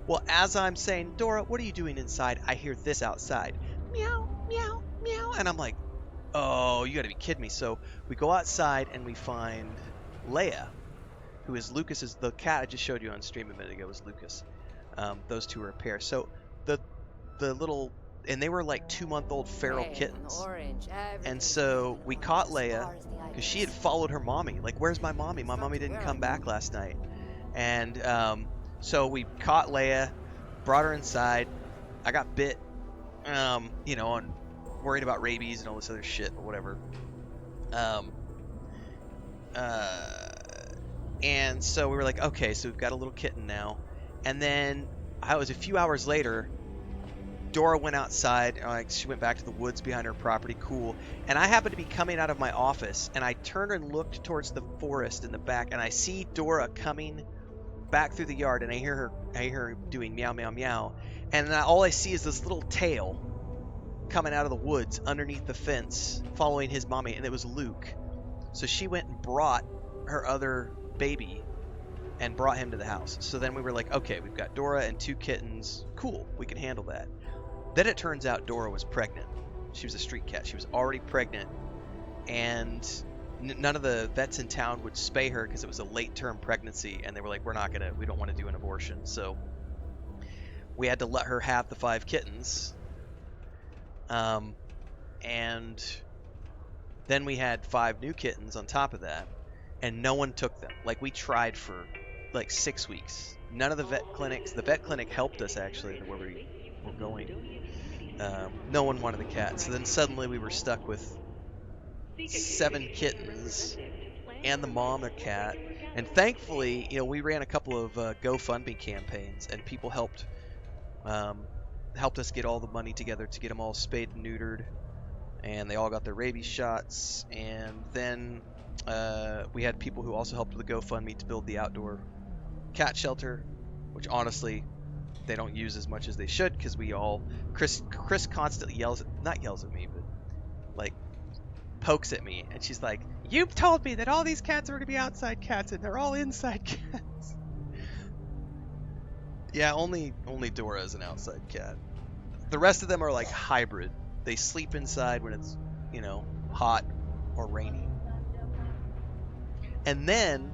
Well, as I'm saying, Dora, what are you doing inside? I hear this outside. Meow, meow, meow. And I'm like, oh, you got to be kidding me. So we go outside and we find Leia, who is Lucas's, the cat I just showed you on stream a minute ago was Lucas. Those two are a pair. So the little, and they were like 2-month-old feral kittens. And so we caught Leia because she had followed her mommy. Like, where's my mommy? My mommy didn't come back last night. And so we caught Leia, brought her inside. I got bit, you know, on worried about rabies and all this other shit or whatever. And so we were like, okay, so we've got a little kitten now. And then I was a few hours later, Dora went outside, like she went back to the woods behind her property, cool. And I happened to be coming out of my office, and I turned and looked towards the forest in the back, and I see Dora coming back through the yard, and I hear her doing meow, meow, meow. And all I see is this little tail coming out of the woods underneath the fence, following his mommy, and it was Luke. So she went and brought her other baby and brought him to the house. So then we were like, okay, we've got Dora and 2 kittens. Cool, we can handle that. Then it turns out Dora was pregnant. She was a street cat. She was already pregnant, and none of the vets in town would spay her because it was a late-term pregnancy, and they were like, we don't want to do an abortion. So we had to let her have the 5 kittens. And then we had 5 new kittens on top of that, and no one took them. Like, we tried for like 6 weeks. None of the vet clinic helped us actually where we were going. No one wanted the cat. So then suddenly we were stuck with 7 kittens and the mom, a cat. And thankfully, you know, we ran a couple of GoFundMe campaigns, and people helped us get all the money together to get them all spayed and neutered, and they all got their rabies shots. And then we had people who also helped with the GoFundMe to build the outdoor cat shelter, which honestly they don't use as much as they should, because Chris constantly yells at me, but like pokes at me, and she's like, you told me that all these cats are going to be outside cats, and they're all inside cats. Yeah, only Dora is an outside cat. The rest of them are like hybrid. They sleep inside when it's, you know, hot or rainy. And then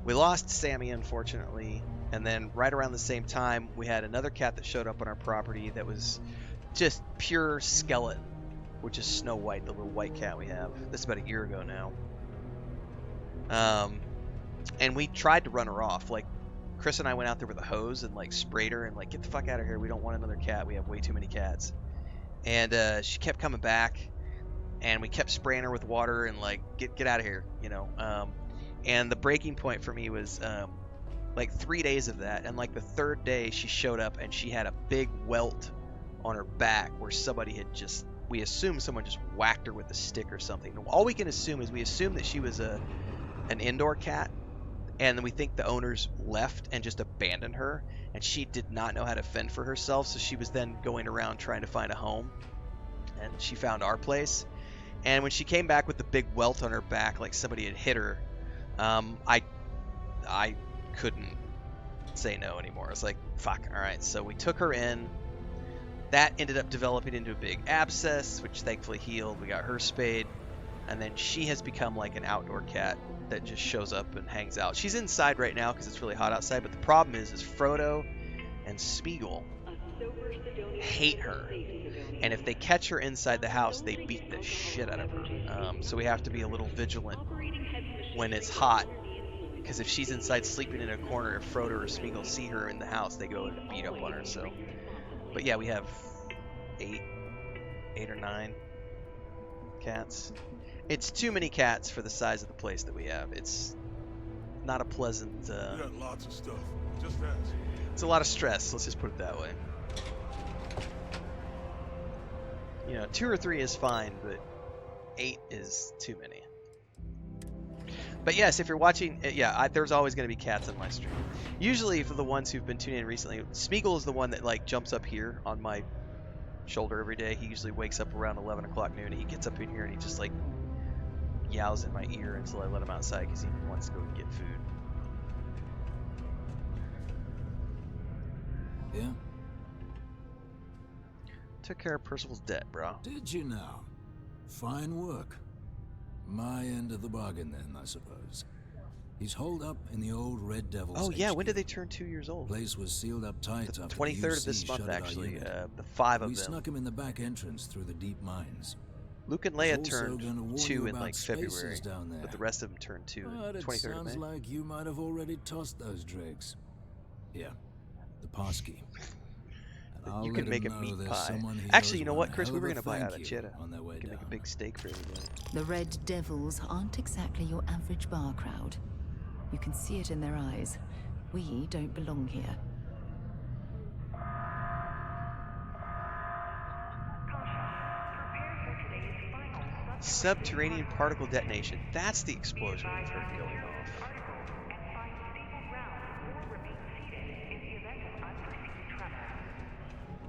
we lost Sammy, unfortunately. And then right around the same time, we had another cat that showed up on our property that was just pure skeleton, which is Snow White, the little white cat we have. This is about a year ago now. And we tried to run her off. Like, Chris and I went out there with a hose and like sprayed her and like, get the fuck out of here. We don't want another cat. We have way too many cats. And she kept coming back, and we kept spraying her with water and like, get out of here, you know. And the breaking point for me was like 3 days of that, and like the 3rd day she showed up and she had a big welt on her back where we assume someone just whacked her with a stick or something. All we can assume is that she was an indoor cat, and then we think the owners left and just abandoned her, and she did not know how to fend for herself, so she was then going around trying to find a home, and she found our place. And when she came back with the big welt on her back like somebody had hit her, I couldn't say no anymore. I was like, fuck, alright. So we took her in. That ended up developing into a big abscess, which thankfully healed. We got her spayed. And then she has become like an outdoor cat that just shows up and hangs out. She's inside right now because it's really hot outside, but the problem is Frodo and Spiegel hate her. And if they catch her inside the house, they beat the shit out of her. So we have to be a little vigilant when it's hot, because if she's inside sleeping in a corner, if Frodo or Spiegel see her in the house, they go and beat up on her. So, but yeah, we have 8 or 9 cats. It's too many cats for the size of the place that we have. It's not a pleasant. We got lots of stuff. Just ask. It's a lot of stress. Let's just put it that way. You know, 2 or 3 is fine, but 8 is too many. But yes, if you're watching, there's always going to be cats on my stream. Usually, for the ones who've been tuning in recently, Spiegel is the one that like jumps up here on my shoulder every day. He usually wakes up around 11 o'clock noon. And he gets up in here and he just like yowls in my ear until I let him outside because he wants to go get food. Yeah? Took care of Percival's debt, bro. Did you now? Fine work. My end of the bargain then, I suppose. He's holed up in the old Red Devil's Oh yeah, HQ. when did they turn 2 years old? Place was sealed up tight The after 23rd the of this UC month, shuttered our actually. unit. The 5 We of them. snuck him in the back entrance through the deep mines. Luke and Was Leia also turned gonna warn 2 you in like about spaces February, down there. but the rest of them turned 2 But in it 23rd of sounds May. like you might have already tossed those dregs. Yeah, the passkey. And I'll You let can make a him know meat there's pie. someone he Actually, owes you know one what, Chris? hell We of were a gonna buy out thank a you cheddar. on their way We can make a down. big steak for everybody. The Red Devils aren't exactly your average bar crowd. You can see it in their eyes. We don't belong here. Subterranean particle detonation. That's the explosion we've heard going off.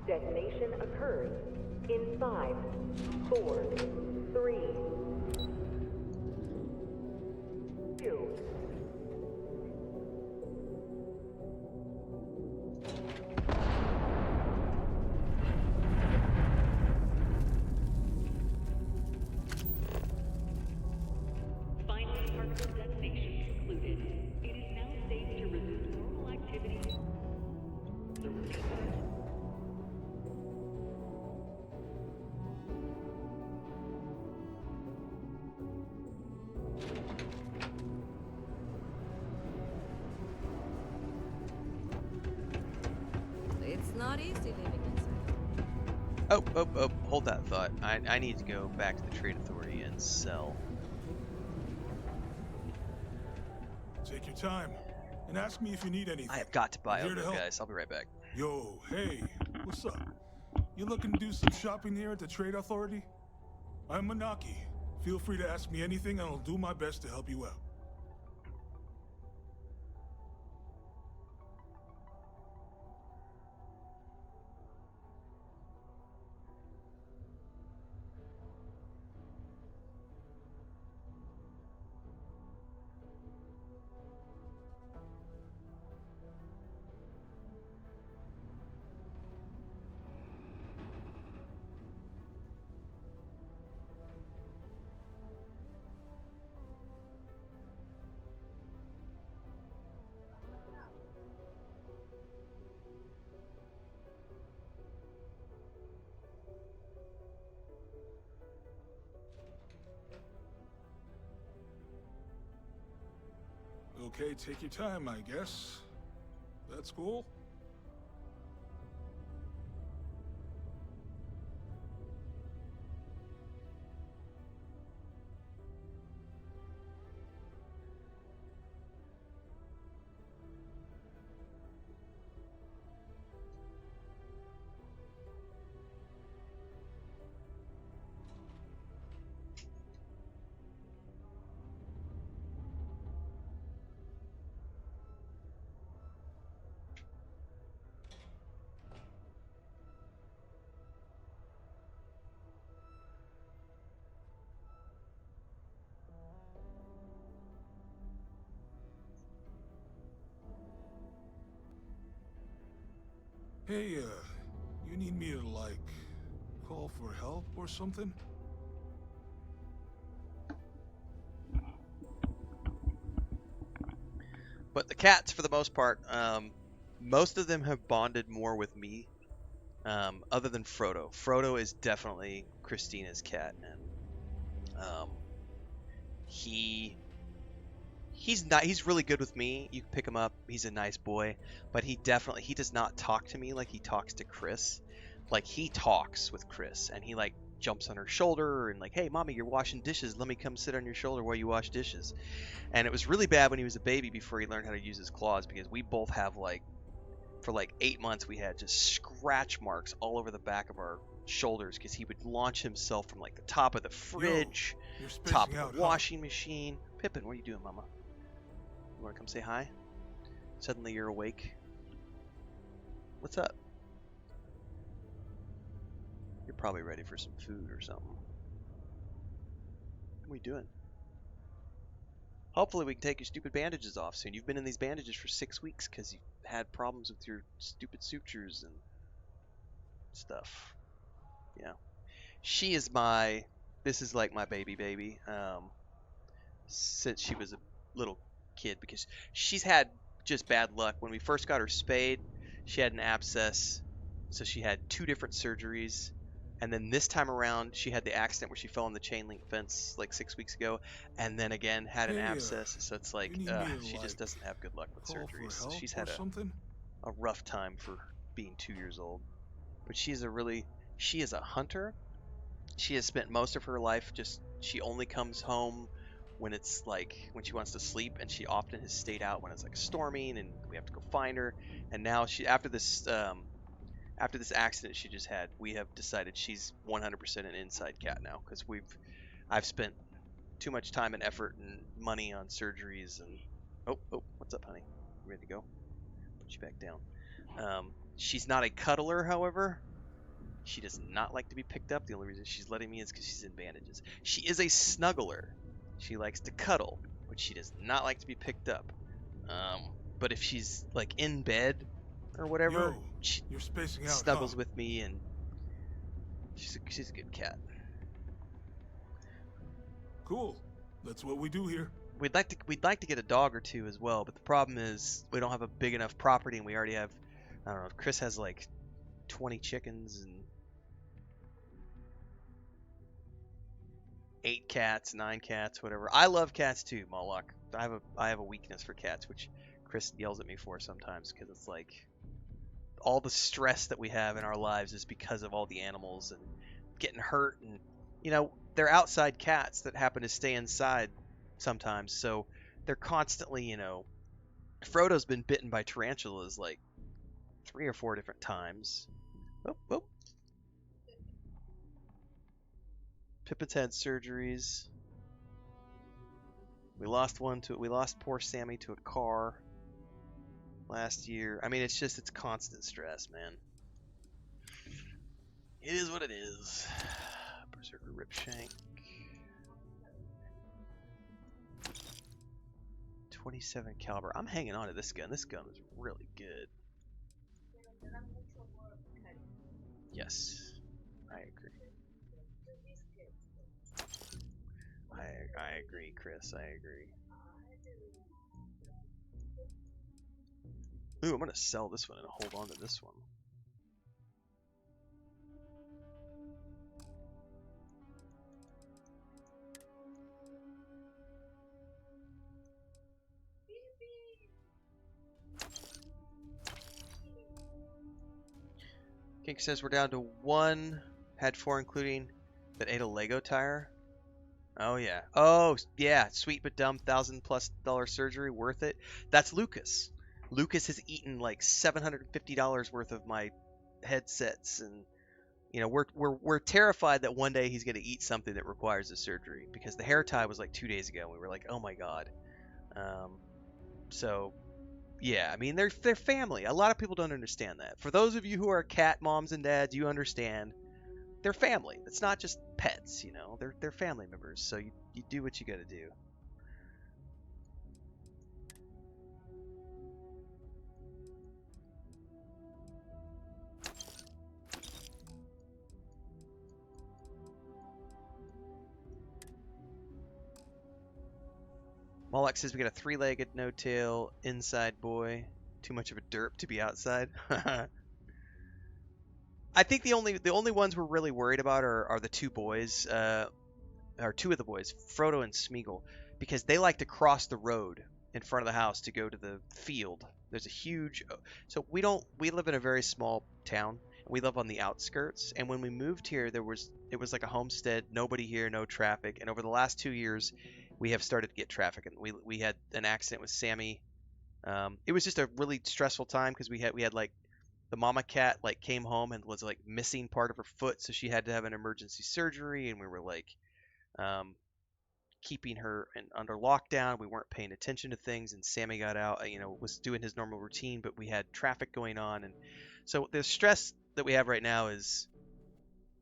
Detonation occurs in 5, 4, 3, 2. Finally, particle detonation concluded. It is now safe to resume normal activity. It's not easy living inside. Oh, hold that thought. I need to go back to the Trade Authority and sell. Take your time and ask me if you need anything. I have got to buy I'm here to Odo, help. guys. I'll be right back. Yo, hey, what's up? You looking to do some shopping here at the Trade Authority? I'm Manaki. Feel free to ask me anything and I'll do my best to help you out. Okay, take your time, I guess. That's cool. Hey, you need me to, like, call for help or something? But the cats, for the most part, most of them have bonded more with me, other than Frodo. Frodo is definitely Christina's cat, and he's really good with me. You can pick him up. He's a nice boy, but he does not talk to me like he talks to Chris. Like, he talks with Chris, and he like jumps on her shoulder and like, hey mommy, you're washing dishes, let me come sit on your shoulder while you wash dishes. And it was really bad when he was a baby before he learned how to use his claws, because we both have like, for like 8 months we had just scratch marks all over the back of our shoulders because he would launch himself from like the top of the fridge, You're top spacing of out, the washing machine. Pippin, what are you doing, mama? You want to come say hi? Suddenly you're awake. What's up? You're probably ready for some food or something. What are we doing? Hopefully we can take your stupid bandages off soon. You've been in these bandages for 6 weeks because you had problems with your stupid sutures and stuff. Yeah. She is this is like my baby. Since she was a little kid, because she's had just bad luck. When we first got her spayed, she had an abscess, so she had 2 different surgeries. And then this time around, she had the accident where she fell on the chain link fence like 6 weeks ago, and then again had an Hey, abscess. So it's like you need me to, she just like, doesn't have good luck with call surgeries. for So help she's or had something? a rough time for being 2 years old. But she is a hunter. She has spent most of her life she only comes home when it's like when she wants to sleep, and she often has stayed out when it's like storming and we have to go find her. And now after this accident she just had, we have decided she's 100% an inside cat now, because I've spent too much time and effort and money on surgeries. And what's up, honey? You ready to go? Put you back down. She's not a cuddler, however. She does not like to be picked up. The only reason she's letting me is because she's in bandages. She is a snuggler. She likes to cuddle, but she does not like to be picked up. But if she's like in bed or whatever, Yo, she you're spacing out, snuggles huh? with me, and she's a good cat. Cool. That's what we do here. We'd like to get a dog or two as well, but the problem is we don't have a big enough property, and we already have, I don't know, Chris has like 20 chickens and 8 cats, 9 cats, whatever. I love cats too, Moloch. I have a weakness for cats, which Chris yells at me for sometimes, because it's like all the stress that we have in our lives is because of all the animals and getting hurt, and they're outside cats that happen to stay inside sometimes, so they're constantly. Frodo's been bitten by tarantulas like 3 or 4 different times. Oh. Pippin's had surgeries. We lost poor Sammy to a car last year. I mean, it's constant stress, man. It is what it is. Berserker Ripshank. 27 caliber. I'm hanging on to this gun. This gun is really good. Yes, I agree. I agree, Chris. I agree. Ooh, I'm gonna sell this one and hold on to this one. Kink says we're down to 1. Had 4 including that ate a Lego tire. Oh yeah. Oh yeah. Sweet but dumb. $1,000+ surgery. Worth it. That's Lucas. Lucas has eaten like $750 worth of my headsets, and we're terrified that one day he's gonna eat something that requires a surgery, because the hair tie was like 2 days ago, and we were like, oh my god. So yeah, I mean, they're family. A lot of people don't understand that. For those of you who are cat moms and dads, you understand they're family. It's not just pets, they're family members. So you do what you got to do. Moloch says we got a 3-legged no-tail inside boy. Too much of a derp to be outside. I think the only ones we're really worried about are the 2 boys, or 2 of the boys, Frodo and Smeagol, because they like to cross the road in front of the house to go to the field. There's a huge, so we live in a very small town. We live on the outskirts, and when we moved here, it was like a homestead, nobody here, no traffic. And over the last 2 years, we have started to get traffic, and we had an accident with Sammy. It was just a really stressful time, because we had like the mama cat like came home and was like missing part of her foot, so she had to have an emergency surgery, and we were like keeping her under lockdown. We weren't paying attention to things, and Sammy got out, was doing his normal routine, but we had traffic going on. And so the stress that we have right now is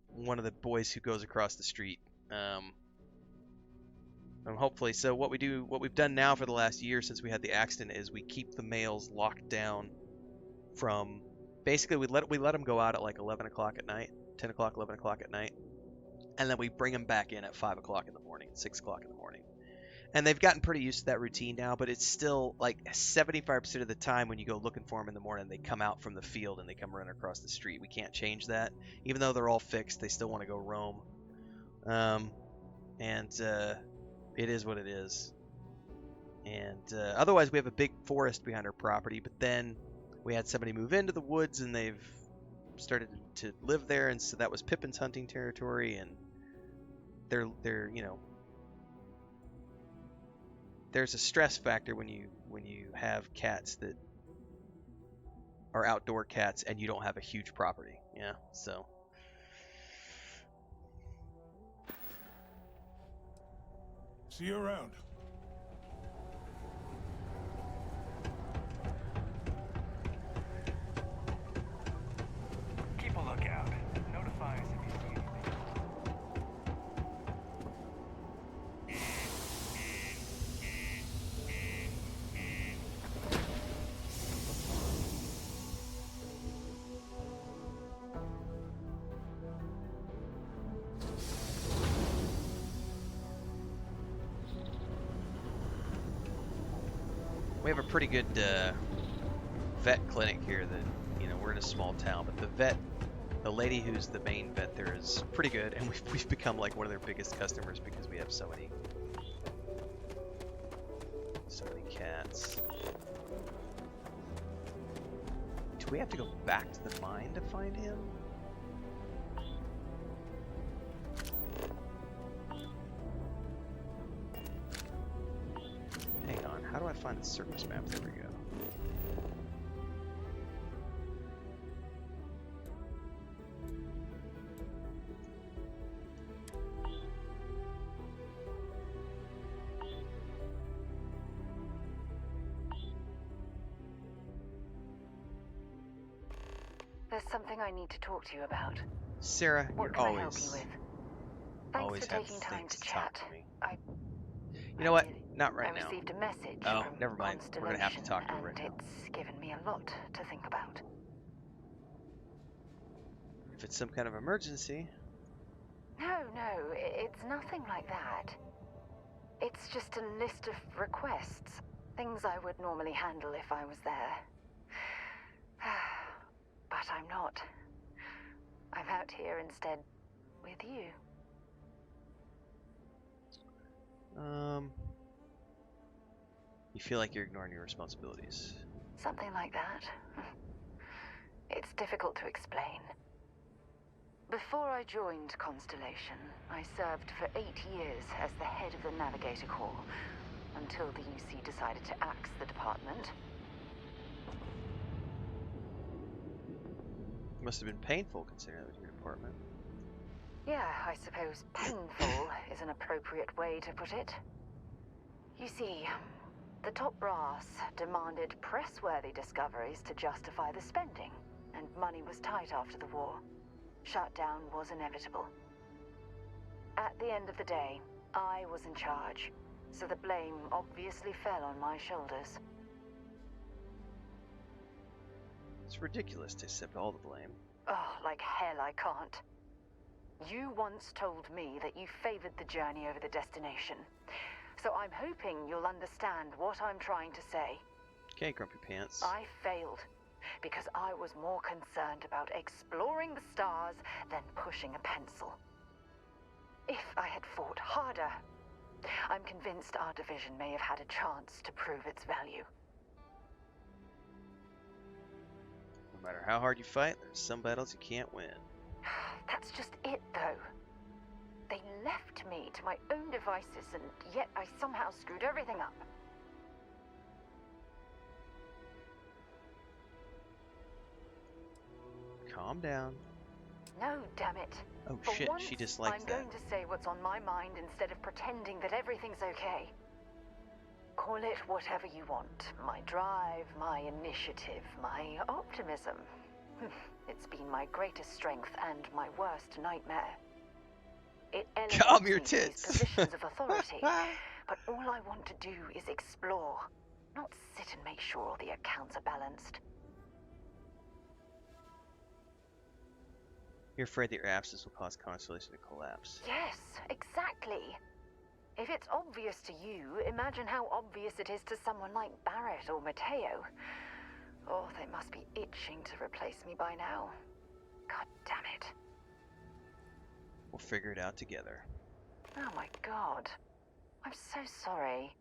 one of the boys who goes across the street. And hopefully, so what we've done now for the last year since we had the accident is we keep the males locked down from basically we let them go out at like 11 o'clock at night, 10 o'clock, 11 o'clock at night, and then we bring them back in at 5 o'clock in the morning, 6 o'clock in the morning. And they've gotten pretty used to that routine now, but it's still like 75% of the time when you go looking for them in the morning, they come out from the field and they come running across the street. We can't change that. Even though they're all fixed, they still want to go roam. It is what it is. And otherwise, we have a big forest behind our property, but then we had somebody move into the woods and they've started to live there, and so that was Pippin's hunting territory, and they're you know, there's a stress factor when you have cats that are outdoor cats and you don't have a huge property. Yeah, so See you around. Keep a lookout. Notify us if you see anything. we have a pretty good vet clinic here. That, you know, we're in a small town, but the lady who's the main vet there is pretty good, and we've become like one of their biggest customers because we have so many cats. Do we have to go back to the mine to find him? Hang on, how do I find the surface map? There we go. There's something I need to talk to you about. Sarah, What you're can I help always you with? Thanks always for have taking time things to to talk chat. to me. I You know what? Not right I now. received a message Oh, from never mind. We're gonna have to talk to her Constellation, right now. and it's given me a lot to think about. If it's some kind of emergency. No, it's nothing like that. It's just a list of requests. Things I would normally handle if I was there. But I'm not. I'm out here instead with you. You feel like you're ignoring your responsibilities. Something like that. It's difficult to explain. Before I joined Constellation, I served for 8 years as the head of the Navigator Corps, until the UC decided to axe the department. It must have been painful considering that was your department. Yeah, I suppose painful is an appropriate way to put it. You see, the top brass demanded press-worthy discoveries to justify the spending, and money was tight after the war. Shutdown was inevitable. At the end of the day, I was in charge, so the blame obviously fell on my shoulders. It's ridiculous to accept all the blame. Oh, like hell I can't. You once told me that you favored the journey over the destination. So I'm hoping you'll understand what I'm trying to say. Okay, Grumpy Pants. I failed because I was more concerned about exploring the stars than pushing a pencil. If I had fought harder, I'm convinced our division may have had a chance to prove its value. No matter how hard you fight, there's some battles you can't win. That's just it, though. They left me to my own devices, and yet I somehow screwed everything up. Calm down. No, damn it. Oh For shit, once, she dislikes I'm that. going to say what's on my mind instead of pretending that everything's okay. Call it whatever you want. My drive, my initiative, my optimism. It's been my greatest strength and my worst nightmare. It Calm elevates your me to these tits. positions of authority, but all I want to do is explore, not sit and make sure all the accounts are balanced. You're afraid that your absence will cause Constellation to collapse. Yes, exactly. If it's obvious to you, imagine how obvious it is to someone like Barrett or Mateo. Oh, they must be itching to replace me by now. God damn it. We'll figure it out together. Oh my god. I'm so sorry.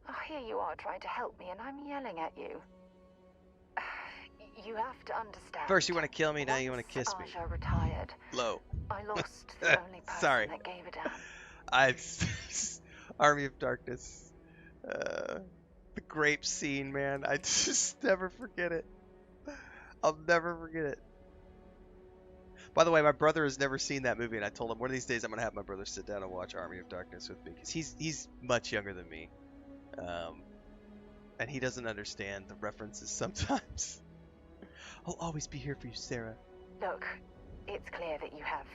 Oh, here you are trying to help me and I'm yelling at you. You have to understand. First you want to kill me, now you want to Once kiss me. Aja retired, Low. I lost the only person Sorry. that gave a damn. I Army of Darkness. The grape scene, man. I just never forget it. I'll never forget it. By the way, my brother has never seen that movie, and I told him one of these days I'm gonna have my brother sit down and watch Army of Darkness with me, because he's much younger than me, and he doesn't understand the references sometimes. I'll always be here for you, Sarah. Look, it's clear that you have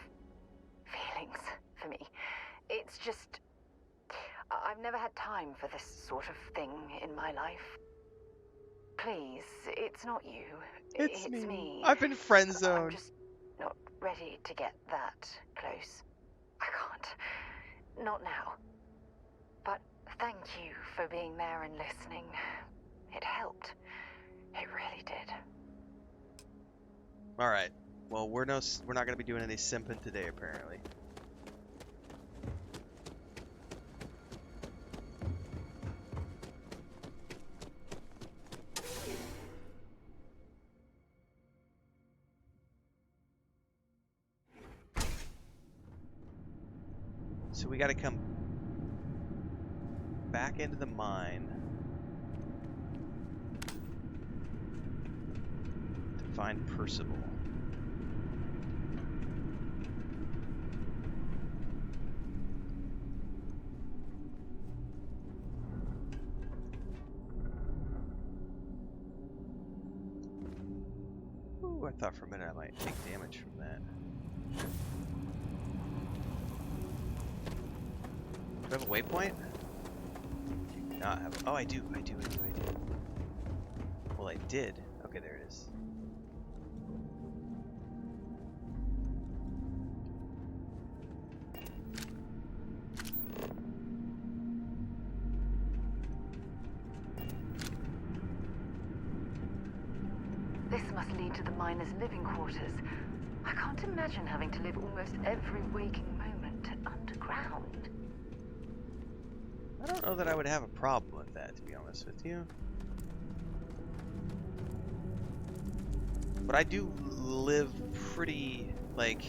feelings for me. It's just, I've never had time for this sort of thing in my life. Please, it's not you. It's me. me. I've been friend I'm zoned. just not ready to get that close. I can't. Not now. But thank you for being there and listening. It helped. It really did. All right. Well, we're not gonna be doing any simping today, apparently. So we got to come back into the mine to find Percival. Ooh, I thought for a minute I might take damage from that. Do I have a waypoint? Do not have. Oh, I do. I do. Well, I did. Okay, there it is. This must lead to the miners' living quarters. I can't imagine having to live almost every waking moment underground. I don't know that I would have a problem with that, to be honest with you. But I do live pretty, like,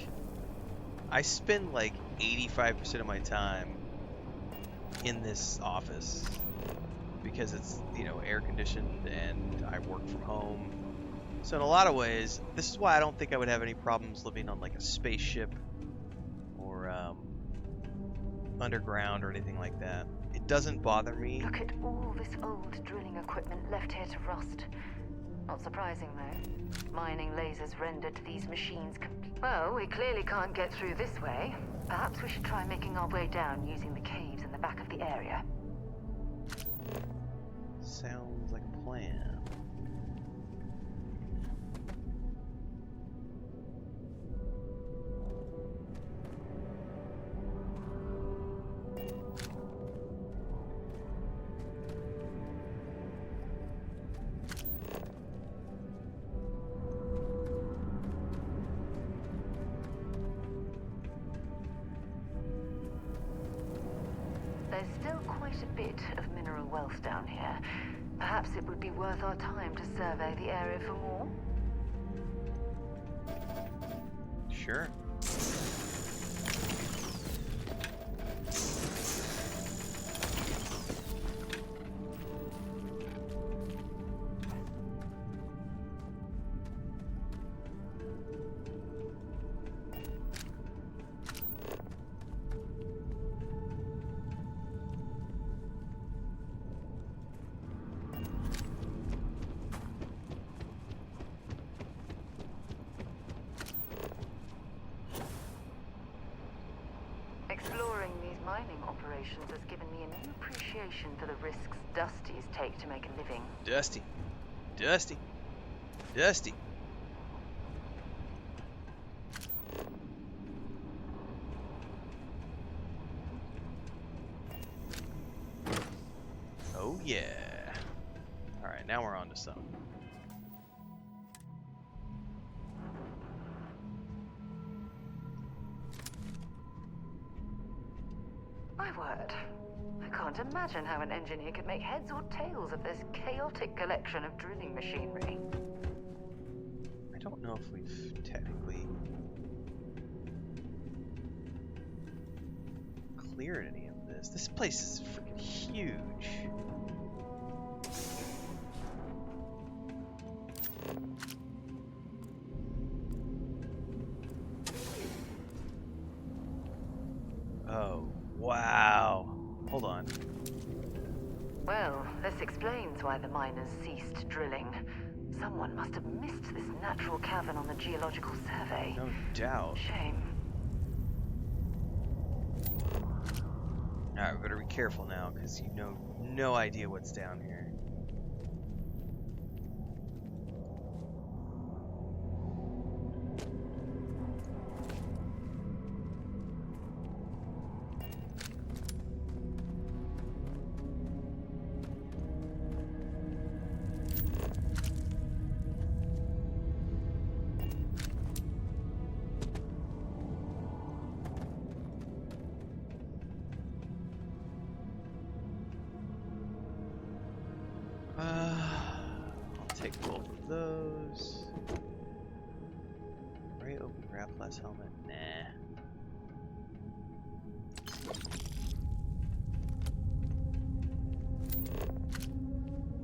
I spend like 85% of my time in this office because it's, you know, air conditioned and I work from home. So in a lot of ways, this is why I don't think I would have any problems living on like a spaceship or underground or anything like that. It doesn't bother me. Look at all this old drilling equipment left here to rust. Not surprising, though. Mining lasers rendered these machines well, we clearly can't get through this way. Perhaps we should try making our way down using the caves in the back of the area. Sounds like a plan. There's still quite a bit of mineral wealth down here. Perhaps it would be worth our time to survey the area for more. Sure. Exploring these mining operations has given me a new appreciation for the risks Dusties take to make a living. Dusty. Dusty. Dusty. Yeah. Alright, now we're on to something. My word. I can't imagine how an engineer could make heads or tails of this chaotic collection of drilling machinery. I don't know if we've technically cleared any of this. This place is freaking huge. Oh, wow. Hold on. Well, this explains why the miners ceased drilling. Someone must have missed this natural cavern on the geological survey. No doubt. Shame. Alright, we better be careful now, because you know no idea what's down here. I'll take both of those. Ray open grappler's helmet? Nah.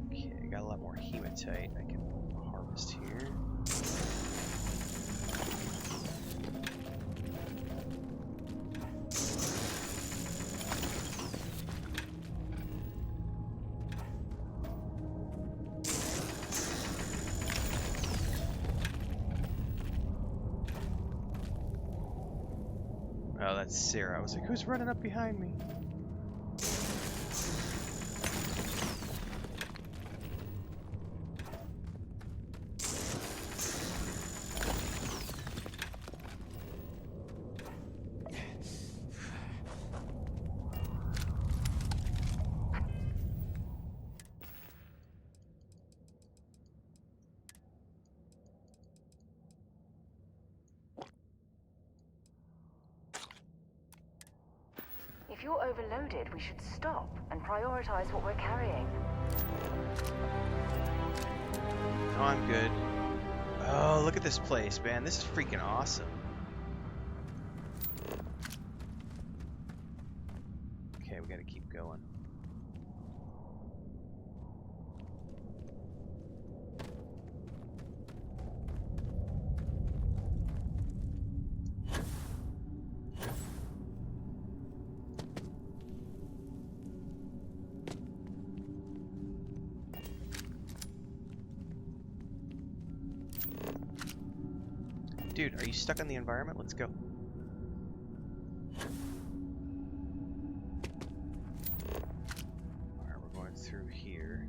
Okay, I got a lot more hematite I can harvest here. Oh, that's Sarah. I was like, who's running up behind me? If you're overloaded, we should stop and prioritize what we're carrying. No, I'm good. Oh, look at this place, man. This is freaking awesome. Okay, we gotta keep going. Dude, are you stuck on the environment? Let's go. Alright, we're going through here.